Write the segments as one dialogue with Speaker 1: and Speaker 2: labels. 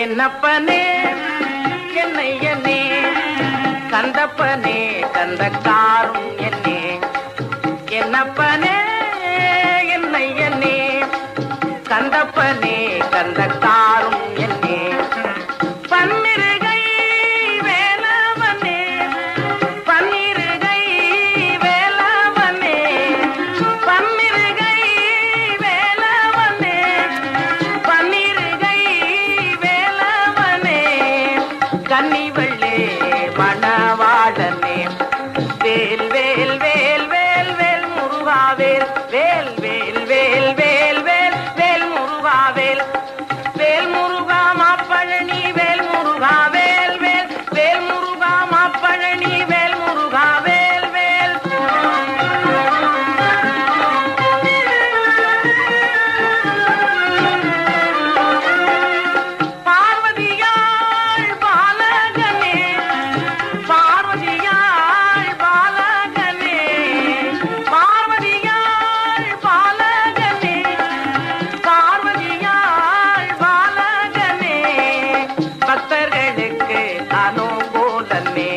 Speaker 1: என்னப்பனே என்னையனே கந்தப்பனே கந்தக்காரும் என்னே என்னப்பனே என்னையனே கந்தப்பனே கந்தக்காரும் என்னே பன்னிருகை வேலவனே பன்னிருகை வேலவனே பன்னிருகை வேலவனே பன்னிருகை வேலவனே கன்னிவள்ளே மணவாளனே வேல் வேல் வேல் வேல் வேல் முருகாவேல் வேல் வேல் வேல் வேல் வேல் வேல் முருகாவேல் வேல் முருகா மாப்பழனி வேல் முருகா வேல் வேல் வேல் முருகா மாப்பழனி வேல் முருகா வேல் வேல் பார்வதியாள் பாலகனே பார்வதியாள் பாலகனே பார்வதியாள் பாலகனே பார்வதியாள் பாலகனே பக்தர்களுக்கு அனுகூலனே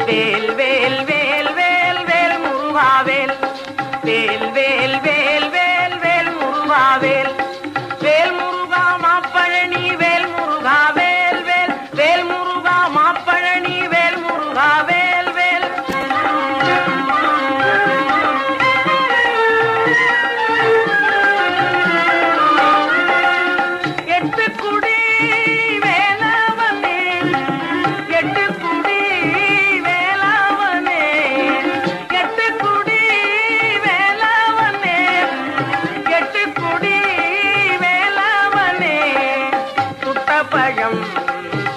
Speaker 1: வேல் வேல் வேல் வேல் வேல் முருகாவேல் வேல் வேல் வேல் வேல் வேல் முருகாவேல் வேல் முருகா மாப்பழனி வேல் முருகா வேல் வேல் வேல் முருகா மாப்பழனி வேல் முருகா வேல் வேல் எட்டுக்குடி வேலவனே எட்டுக்குடி வேலவனே எட்டுக்குடி வேலவனே எட்டுக்குடி வேலவனே சுட்டப்பழம்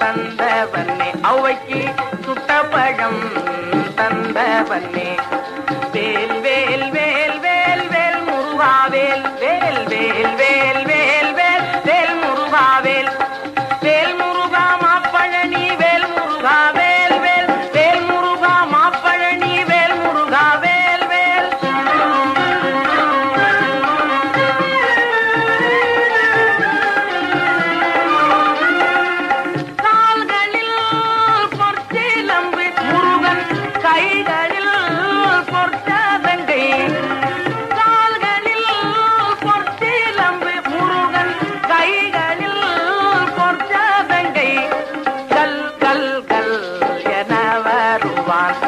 Speaker 1: தந்தவனே ஔவைக்கு சுட்டப்பழம் தந்தவனே வேல் வேல் வேல் வேல் வேல் முருகாவேல் வேல் வேல் வேல் வேல் வேல் வேல் முருகாவேல் வேல் முருகா மாப்பழனி வேல் முருகா வேல் வேல் வேல் முருகா மாப்பழனி வேல் முருகா வேல் வேல் கால்களில் பொற்சிலம்பு முருகன் கைகளில் பொற்சதங்கை கால்களில் பொற்சிலம்பு முருகன் கைகளில் பொற்சதங்கை கல் கல் கல் என வருவான்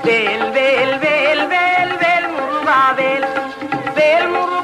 Speaker 1: வேல் வேல் வேல் வேல் வேல் முருகாவேல் வேல் முருகா